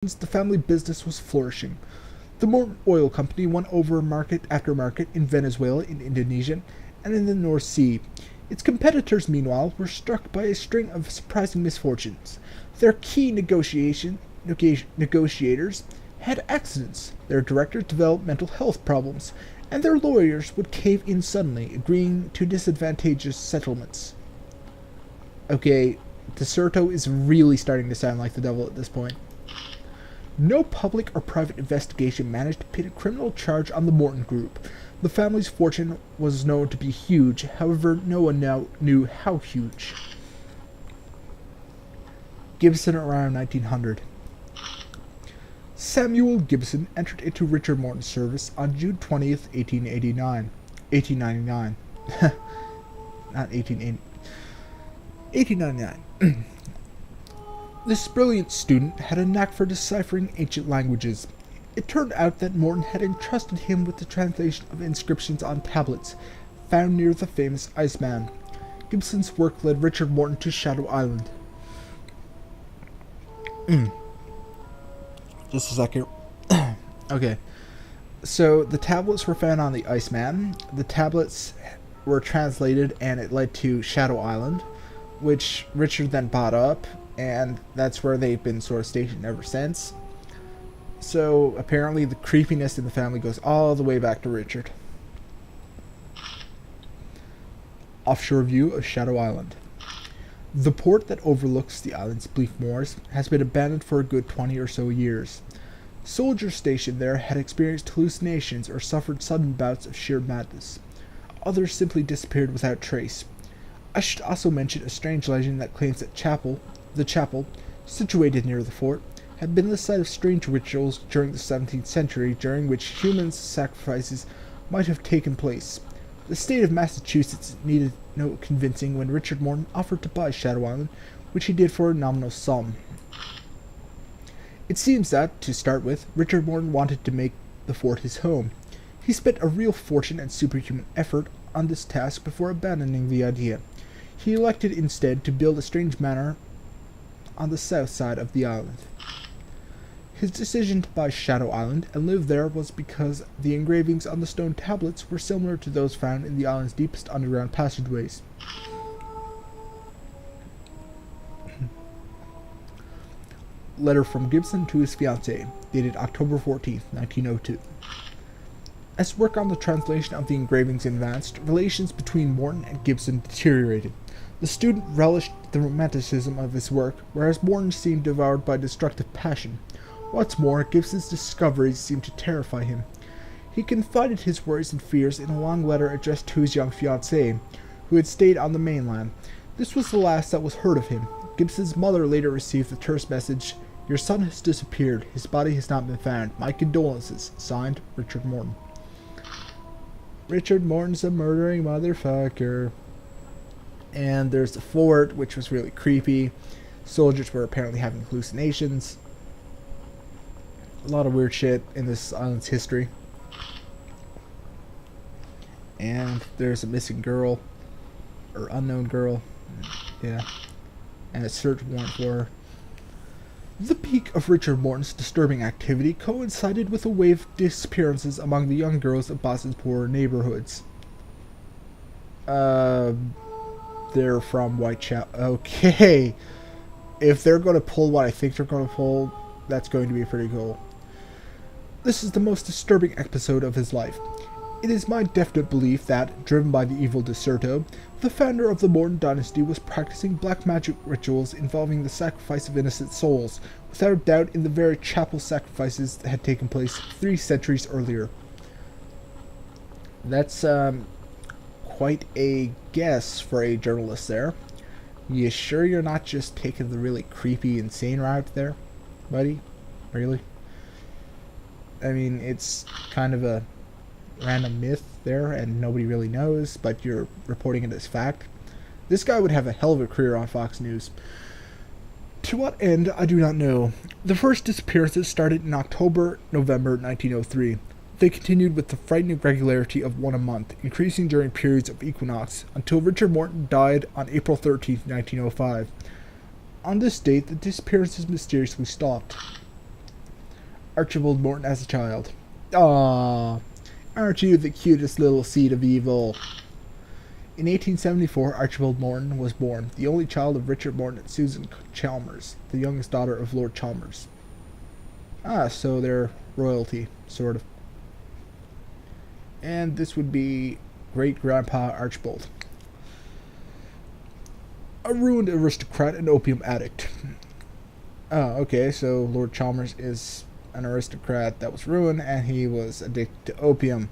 the family business was flourishing. The Morton Oil Company won over market after market in Venezuela, in Indonesia, and in the North Sea. Its competitors, meanwhile, were struck by a string of surprising misfortunes. Their key negotiators had accidents, their directors developed mental health problems, and their lawyers would cave in suddenly, agreeing to disadvantageous settlements. Okay, Deserto is really starting to sound like the devil at this point. No public or private investigation managed to pin a criminal charge on the Morton Group. The family's fortune was known to be huge, however, no one now knew how huge. Gibson around 1900. Samuel Gibson entered into Richard Morton's service on June 20th, 1899. Not 1880. 1899. This brilliant student had a knack for deciphering ancient languages. It turned out that Morton had entrusted him with the translation of inscriptions on tablets found near the famous Iceman. Gibson's work led Richard Morton to Shadow Island. Just a second. Okay. So, the tablets were found on the Iceman. The tablets were translated and it led to Shadow Island, which Richard then bought up, and that's where they've been sort of stationed ever since. So, apparently the creepiness in the family goes all the way back to Richard. Offshore view of Shadow Island. The port that overlooks the island's bleak moors has been abandoned for a good 20 or so years. Soldiers stationed there had experienced hallucinations or suffered sudden bouts of sheer madness. Others simply disappeared without trace. I should also mention a strange legend that claims that the chapel, situated near the fort, had been the site of strange rituals during the 17th century, during which human sacrifices might have taken place. The state of Massachusetts needed no convincing when Richard Morton offered to buy Shadow Island, which he did for a nominal sum. It seems that, to start with, Richard Morton wanted to make the fort his home. He spent a real fortune and superhuman effort on this task before abandoning the idea. He elected instead to build a strange manor on the south side of the island. His decision to buy Shadow Island and live there was because the engravings on the stone tablets were similar to those found in the island's deepest underground passageways. Letter from Gibson to his fiancée, dated October 14, 1902. As work on the translation of the engravings advanced, relations between Morton and Gibson deteriorated. The student relished the romanticism of his work, whereas Morton seemed devoured by destructive passion. What's more, Gibson's discoveries seemed to terrify him. He confided his worries and fears in a long letter addressed to his young fiancée, who had stayed on the mainland. This was the last that was heard of him. Gibson's mother later received the terse message, "Your son has disappeared. His body has not been found. My condolences." Signed, Richard Morton. Richard Morton's a murdering motherfucker. And there's the fort, which was really creepy. Soldiers were apparently having hallucinations. A lot of weird shit in this island's history. And there's a missing girl, or unknown girl. Yeah. And a search warrant for her. The peak of Richard Morton's disturbing activity coincided with a wave of disappearances among the young girls of Boston's poorer neighborhoods. They're from Whitechapel. Okay. If they're going to pull what I think they're going to pull, that's going to be pretty cool. This is the most disturbing episode of his life. It is my definite belief that, driven by the evil Deserto, the founder of the Morton dynasty was practicing black magic rituals involving the sacrifice of innocent souls, without doubt in the very chapel sacrifices that had taken place 3 centuries earlier. That's, quite a guess for a journalist there. You sure you're not just taking the really creepy, insane route there, buddy? Really? I mean, it's kind of a random myth there, and nobody really knows, but you're reporting it as fact. This guy would have a hell of a career on Fox News. To what end, I do not know. The first disappearances started in October-November 1903. They continued with the frightening regularity of 1 a month, increasing during periods of equinox, until Richard Morton died on April 13, 1905. On this date, the disappearances mysteriously stopped. Archibald Morton as a child. Aww, aren't you the cutest little seed of evil? In 1874, Archibald Morton was born, the only child of Richard Morton and Susan Chalmers, the youngest daughter of Lord Chalmers. Ah, so they're royalty, sort of. And this would be great-grandpa Archibald. A ruined aristocrat and opium addict. Oh, okay, so Lord Chalmers is an aristocrat that was ruined, and he was addicted to opium.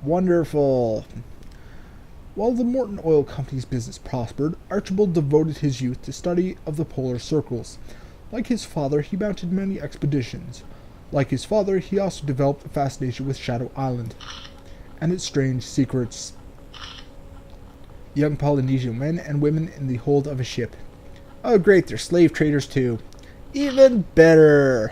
Wonderful. While the Morton Oil Company's business prospered, Archibald devoted his youth to study of the polar circles. Like his father, he mounted many expeditions. Like his father, he also developed a fascination with Shadow Island and its strange secrets. Young Polynesian men and women in the hold of a ship. Oh great, they're slave traders too. Even better!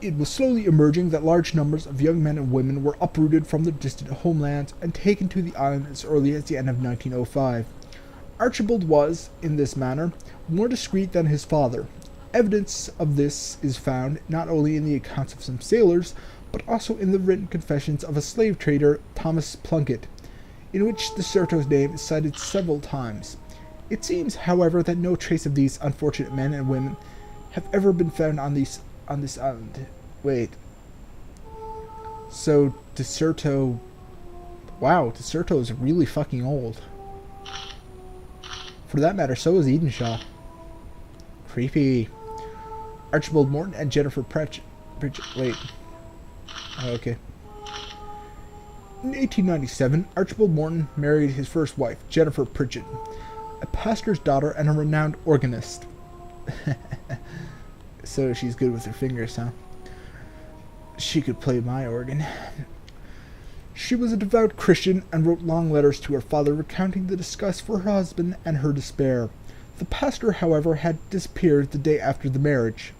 It was slowly emerging that large numbers of young men and women were uprooted from their distant homelands and taken to the island as early as the end of 1905. Archibald was, in this manner, more discreet than his father. Evidence of this is found not only in the accounts of some sailors, but also in the written confessions of a slave trader, Thomas Plunkett, in which de Soto's name is cited several times. It seems, however, that no trace of these unfortunate men and women have ever been found on this island. Wait. So, de Soto... Wow, de Soto is really fucking old. For that matter, so is Edenshaw. Creepy. Archibald Morton and Jennifer Pritchett. Wait. Oh, okay. In 1897, Archibald Morton married his first wife, Jennifer Pritchett, a pastor's daughter and a renowned organist. So she's good with her fingers, huh? She could play my organ. She was a devout Christian and wrote long letters to her father recounting the disgust for her husband and her despair. The pastor, however, had disappeared the day after the marriage.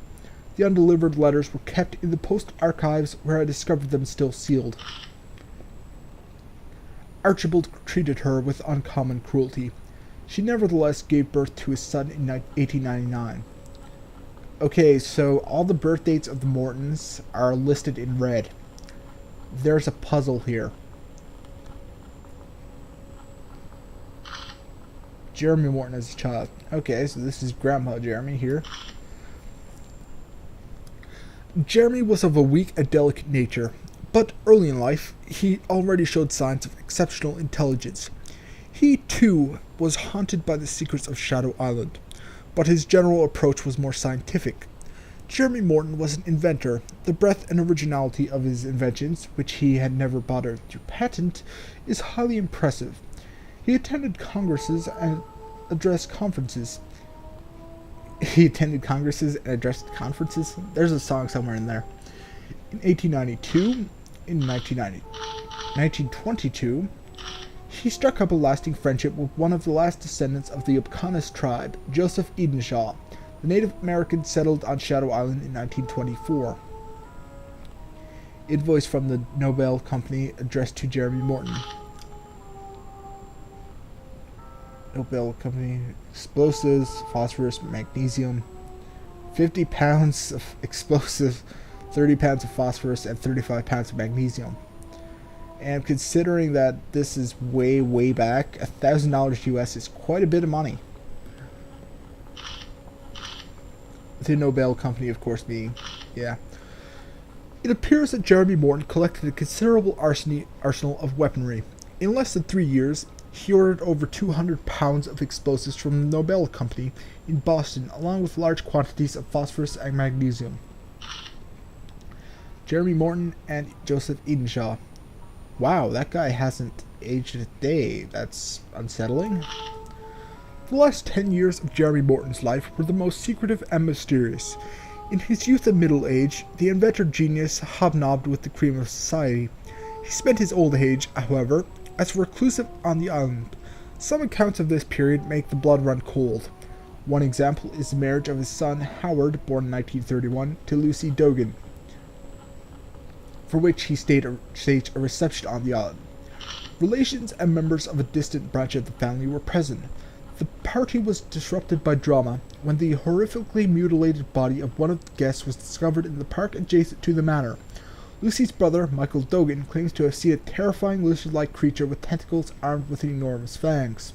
The undelivered letters were kept in the post archives, where I discovered them still sealed. Archibald treated her with uncommon cruelty. She nevertheless gave birth to his son in 1899. Okay, so all the birth dates of the Mortons are listed in red. There's a puzzle here. Jeremy Morton as a child. Okay, so this is Grandpa Jeremy here. Jeremy was of a weak and delicate nature, but early in life, he already showed signs of exceptional intelligence. He, too, was haunted by the secrets of Shadow Island, but his general approach was more scientific. Jeremy Morton was an inventor. The breadth and originality of his inventions, which he had never bothered to patent, is highly impressive. He attended congresses and addressed conferences. There's a song somewhere in there. In 1892, in 1922, he struck up a lasting friendship with one of the last descendants of the Upcanis tribe, Joseph Edenshaw. The Native Americans settled on Shadow Island in 1924. Invoice from the Nobel Company addressed to Jeremy Morton. Nobel Company, explosives, phosphorus, magnesium, 50 pounds of explosive, 30 pounds of phosphorus, and 35 pounds of magnesium. And considering that this is way, way back, $1,000 US is quite a bit of money. The Nobel Company, of course, being, yeah. It appears that Jeremy Morton collected a considerable arsenal of weaponry. In less than 3 years, he ordered over 200 pounds of explosives from the Nobel Company in Boston, along with large quantities of phosphorus and magnesium. Jeremy Morton and Joseph Edenshaw. Wow, that guy hasn't aged a day. That's unsettling. The last 10 years of Jeremy Morton's life were the most secretive and mysterious. In his youth and middle age, the inventor genius hobnobbed with the cream of society. He spent his old age, however, as reclusive on the island. Some accounts of this period make the blood run cold. One example is the marriage of his son Howard, born in 1931, to Lucy Dogan, for which he staged a reception on the island. Relations and members of a distant branch of the family were present. The party was disrupted by drama when the horrifically mutilated body of one of the guests was discovered in the park adjacent to the manor. Lucy's brother, Michael Dogan, claims to have seen a terrifying lizard-like creature with tentacles armed with enormous fangs.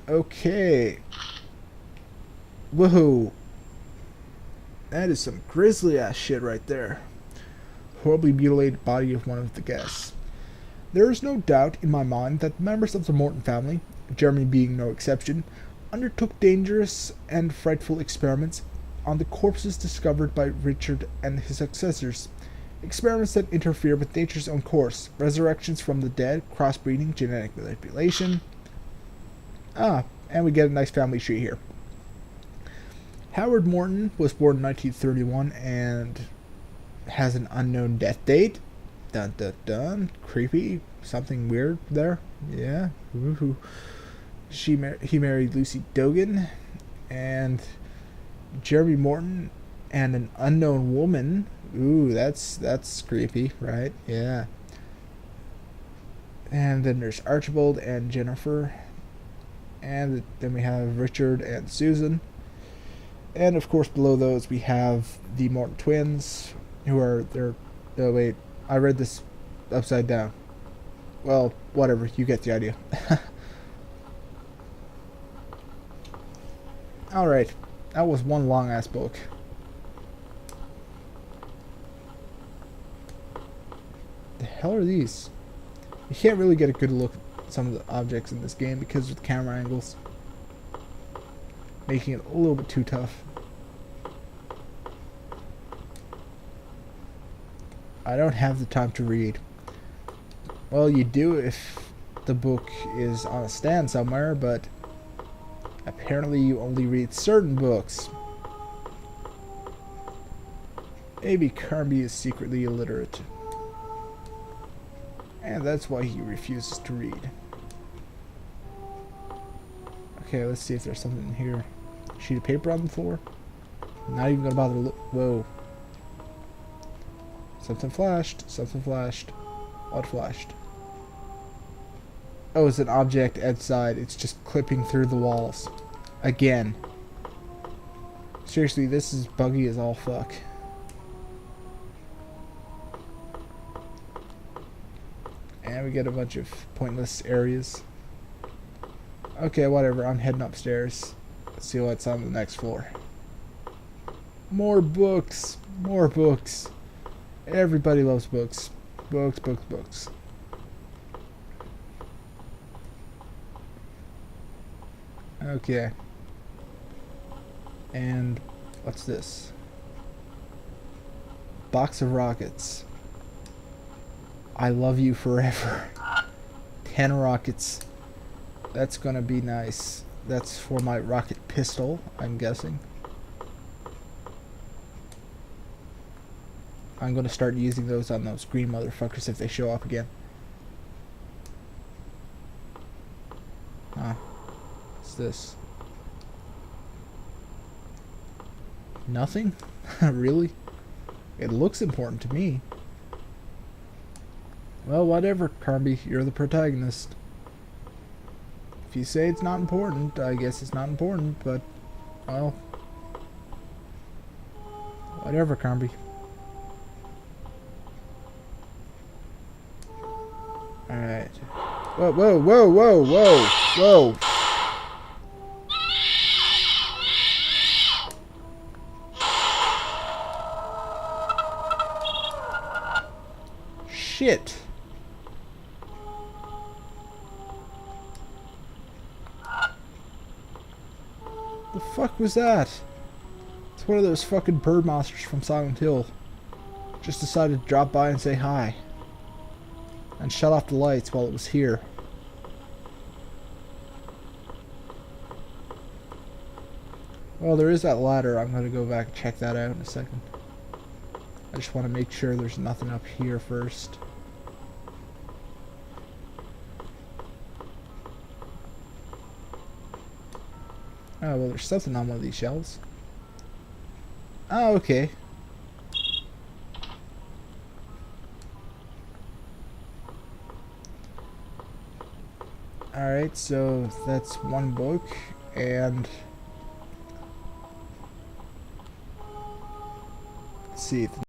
Okay. Whoa. That is some grisly-ass shit right there. Horribly mutilated body of one of the guests. There is no doubt in my mind that members of the Morton family, Jeremy being no exception, undertook dangerous and frightful experiments on the corpses discovered by Richard and his successors. Experiments that interfere with nature's own course. Resurrections from the dead, crossbreeding, genetic manipulation. And we get a nice family tree here. Howard Morton was born in 1931 and has an unknown death date. Dun dun dun. Creepy. Something weird there. Yeah. Woohoo. He married Lucy Dogan and Jeremy Morton and an unknown woman. Ooh, that's creepy, right? Yeah. And then there's Archibald and Jennifer. And then we have Richard and Susan. And of course below those we have the Morton twins, who are oh wait, I read this upside down. Well, whatever, you get the idea. Alright, that was one long ass book. The hell are these? You can't really get a good look at some of the objects in this game because of the camera angles, making it a little bit too tough. I don't have the time to read. Well, you do if the book is on a stand somewhere, but apparently you only read certain books. Maybe Carnby is secretly illiterate. And that's why he refuses to read. Okay, let's see if there's something in here. Sheet of paper on the floor? Not even gonna bother to look. Whoa. Something flashed. Something flashed. What flashed? Oh, it's an object outside. It's just clipping through the walls. Again. Seriously, this is buggy as all fuck. And we get a bunch of pointless areas. Okay, whatever. I'm heading upstairs. Let's see what's on the next floor. More books. More books. Everybody loves books. Books, books, books. Okay. And what's this? Box of rockets. I love you forever. 10 rockets. That's gonna be nice. That's for my rocket pistol, I'm guessing. I'm gonna start using those on those green motherfuckers if they show up again. What's this? Nothing? Really? It looks important to me. Well, whatever, Carnby. You're the protagonist. If you say it's not important, I guess it's not important, but, well, whatever, Carnby. Alright. Whoa, whoa, whoa, whoa, whoa, whoa! Shit! The fuck was that? It's one of those fucking bird monsters from Silent Hill. Just decided to drop by and say hi. And shut off the lights while it was here. Well, there is that ladder. I'm gonna go back and check that out in a second. I just want to make sure there's nothing up here first. Oh, well, there's something on one of these shelves. Oh, okay. Alright, so that's one book, and let's see.